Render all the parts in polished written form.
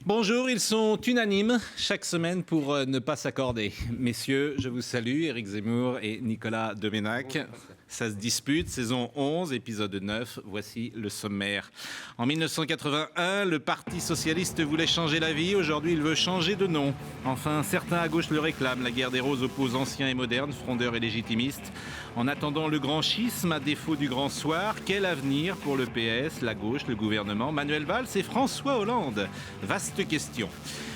Bonjour, ils sont unanimes chaque semaine pour ne pas s'accorder. Messieurs, je vous salue, Éric Zemmour et Nicolas Doménac. Ça se dispute, saison 11, épisode 9, voici le sommaire. En 1981, le Parti socialiste voulait changer la vie, aujourd'hui il veut changer de nom. Enfin, certains à gauche le réclament, la guerre des roses oppose anciens et modernes, frondeurs et légitimistes. En attendant le grand schisme, à défaut du grand soir, quel avenir pour le PS, la gauche, le gouvernement, Manuel Valls et François Hollande? Vaste question.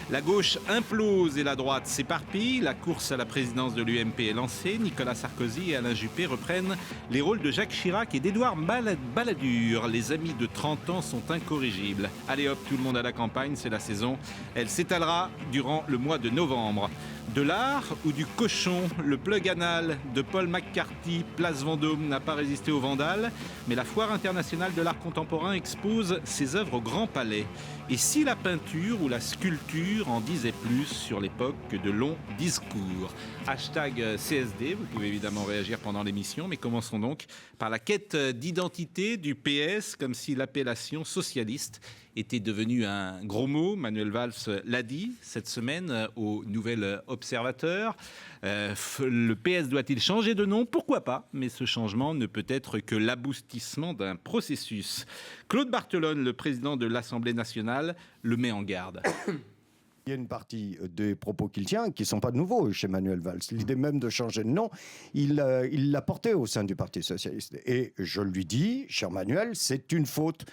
La gauche implose et la droite s'éparpille. La course à la présidence de l'UMP est lancée. Nicolas Sarkozy et Alain Juppé reprennent les rôles de Jacques Chirac et d'Édouard Balladur. Les amis de 30 ans sont incorrigibles. Allez hop, tout le monde à la campagne, c'est la saison. Elle s'étalera durant le mois de novembre. De l'art ou du cochon, le plug anal de Paul McCarthy, place Vendôme, n'a pas résisté aux vandales, mais la Foire internationale de l'art contemporain expose ses œuvres au Grand Palais. Et si la peinture ou la sculpture en disait plus sur l'époque que de longs discours? Hashtag CSD, vous pouvez évidemment réagir pendant l'émission, mais commençons donc par la quête d'identité du PS, comme si l'appellation socialiste était devenue un gros mot. Manuel Valls l'a dit cette semaine au Nouvel Observateur. Le PS doit-il changer de nom? Pourquoi pas? Mais ce changement ne peut être que l'aboutissement d'un processus. Claude Barthelone, le président de l'Assemblée nationale, le met en garde. Il y a une partie des propos qu'il tient qui ne sont pas nouveaux chez Manuel Valls. L'idée même de changer de nom, il l'a portée au sein du Parti socialiste. Et je lui dis, cher Manuel, c'est une faute.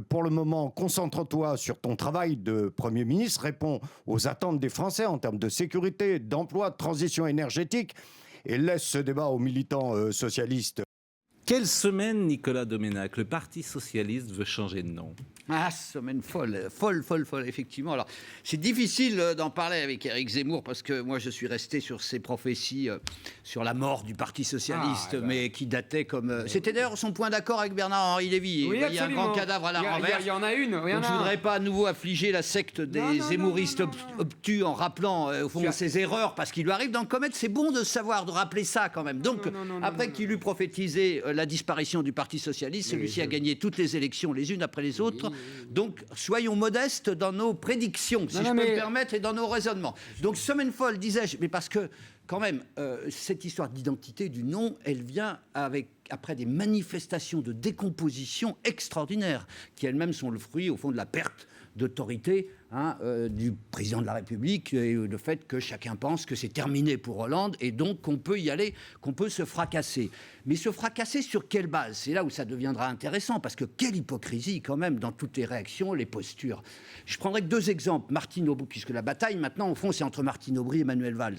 Pour le moment, concentre-toi sur ton travail de Premier ministre, réponds aux attentes des Français en termes de sécurité, d'emploi, de transition énergétique, et laisse ce débat aux militants socialistes. Quelle semaine, Nicolas Doménac? Le Parti socialiste veut changer de nom. Ah, semaine folle, effectivement. Alors, c'est difficile d'en parler avec Éric Zemmour parce que moi, je suis resté sur ses prophéties sur la mort du Parti socialiste, mais qui dataient comme... C'était d'ailleurs son point d'accord avec Bernard-Henri Lévy. Oui, il y a un grand cadavre à la renverse. Il y en a une. Donc, je ne voudrais pas à nouveau affliger la secte des zémouristes obtus en rappelant au fond ses erreurs, parce qu'il lui arrive d'en commettre. C'est bon de savoir, de rappeler ça quand même. Donc, après qu'il eut prophétisé la disparition du Parti socialiste, celui-ci a gagné toutes les élections les unes après les autres. Donc, soyons modestes dans nos prédictions, si je peux me permettre, et dans nos raisonnements. Donc, semaine folle, disais-je, mais parce que, quand même, cette histoire d'identité du nom, elle vient après des manifestations de décomposition extraordinaires, qui elles-mêmes sont le fruit, au fond, de la perte d'autorité du président de la République, et le fait que chacun pense que c'est terminé pour Hollande, et donc qu'on peut y aller, qu'on peut se fracasser. Mais se fracasser sur quelle base? C'est là où ça deviendra intéressant, parce que quelle hypocrisie quand même dans toutes les réactions, les postures. Je prendrai que deux exemples. Martine Aubry, puisque la bataille maintenant, au fond, c'est entre Martine Aubry et Manuel Valls.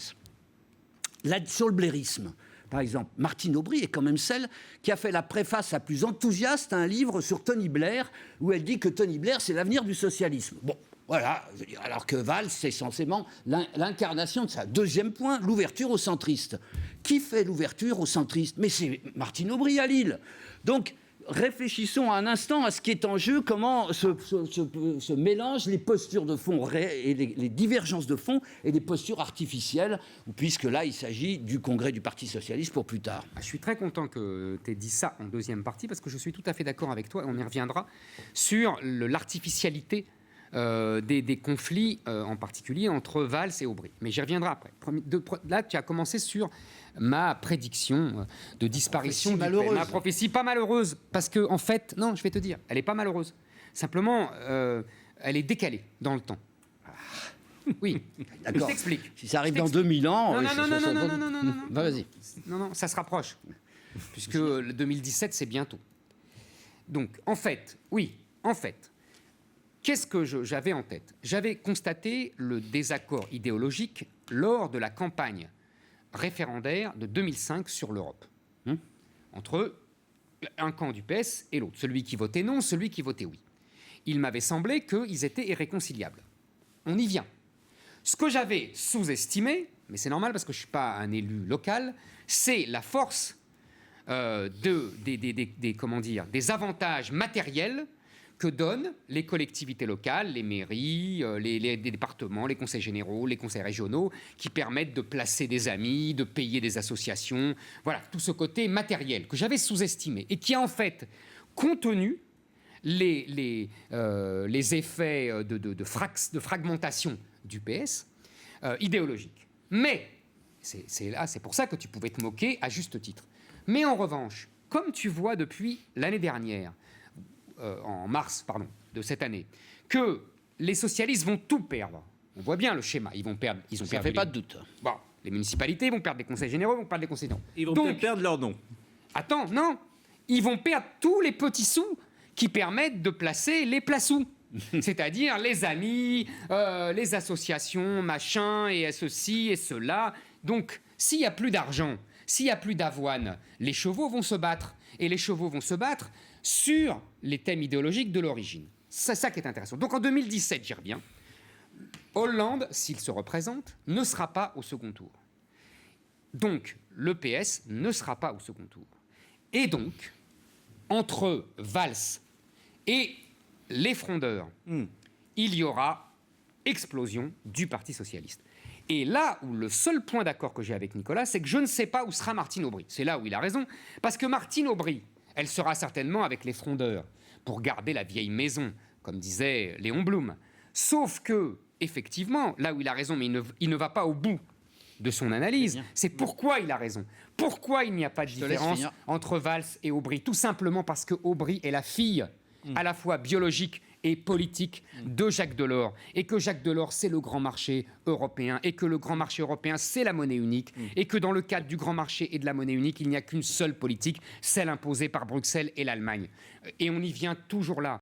Là, sur le blairisme, par exemple, Martine Aubry est quand même celle qui a fait la préface la plus enthousiaste à un livre sur Tony Blair, où elle dit que Tony Blair, c'est l'avenir du socialisme. Bon, voilà, je veux dire, alors que Valls, c'est censément l'incarnation de ça. Deuxième point, l'ouverture aux centristes. Qui fait l'ouverture aux centristes? Mais c'est Martine Aubry à Lille. Donc, réfléchissons un instant à ce qui est en jeu, comment se mélangent les postures de fond et les divergences de fond et les postures artificielles, puisque là, il s'agit du congrès du Parti socialiste pour plus tard. Je suis très content que tu aies dit ça en deuxième partie, parce que je suis tout à fait d'accord avec toi, et on y reviendra, sur l'artificialité des conflits, en particulier entre Valls et Aubry. Mais j'y reviendrai après. Là, tu as commencé sur ma prédiction de disparition du PS. Ma prophétie pas malheureuse, parce que, en fait, non, je vais te dire, elle n'est pas malheureuse. Simplement, elle est décalée dans le temps. Oui, d'accord. Je t'explique. Si ça arrive dans 2000 ans... Non. Vas-y. Non, ça se rapproche. Puisque le 2017, c'est bientôt. Donc, en fait, qu'est-ce que j'avais en tête? J'avais constaté le désaccord idéologique lors de la campagne référendaire de 2005 sur l'Europe, entre un camp du PS et l'autre, celui qui votait non, celui qui votait oui. Il m'avait semblé qu'ils étaient irréconciliables. On y vient. Ce que j'avais sous-estimé, mais c'est normal parce que je ne suis pas un élu local, c'est la force des avantages matériels que donnent les collectivités locales, les mairies, les départements, les conseils généraux, les conseils régionaux, qui permettent de placer des amis, de payer des associations. Voilà, tout ce côté matériel que j'avais sous-estimé et qui a en fait contenu les effets de fragmentation du PS idéologique. Mais, c'est pour ça que tu pouvais te moquer à juste titre. Mais en revanche, comme tu vois depuis l'année dernière, en mars de cette année, que les socialistes vont tout perdre. On voit bien le schéma. Ils ont perdu. Ça ne fait pas de doute. Bon, les municipalités vont perdre des conseils généraux, vont perdre des conseils. Ils vont peut-être perdre leur nom. Attends, non. Ils vont perdre tous les petits sous qui permettent de placer les plaçous. C'est-à-dire les amis, les associations, machin, et ceci et cela. Donc, s'il n'y a plus d'argent, s'il n'y a plus d'avoine, les chevaux vont se battre. Et les chevaux vont se battre sur les thèmes idéologiques de l'origine. C'est ça qui est intéressant. Donc en 2017, j'y reviens, Hollande, s'il se représente, ne sera pas au second tour. Donc le PS ne sera pas au second tour. Et donc, entre Valls et les frondeurs, il y aura explosion du Parti socialiste. Et là où le seul point d'accord que j'ai avec Nicolas, c'est que je ne sais pas où sera Martine Aubry. C'est là où il a raison, parce que Martine Aubry, elle sera certainement avec les frondeurs pour garder la vieille maison, comme disait Léon Blum. Sauf que, effectivement, là où il a raison, mais il ne va pas au bout de son analyse, c'est pourquoi il a raison. Pourquoi il n'y a pas de différence entre Valls et Aubry? Tout simplement parce que Aubry est la fille à la fois biologique et politique de Jacques Delors, et que Jacques Delors, c'est le grand marché européen, et que le grand marché européen, c'est la monnaie unique, et que dans le cadre du grand marché et de la monnaie unique, il n'y a qu'une seule politique, celle imposée par Bruxelles et l'Allemagne. Et on y vient toujours là.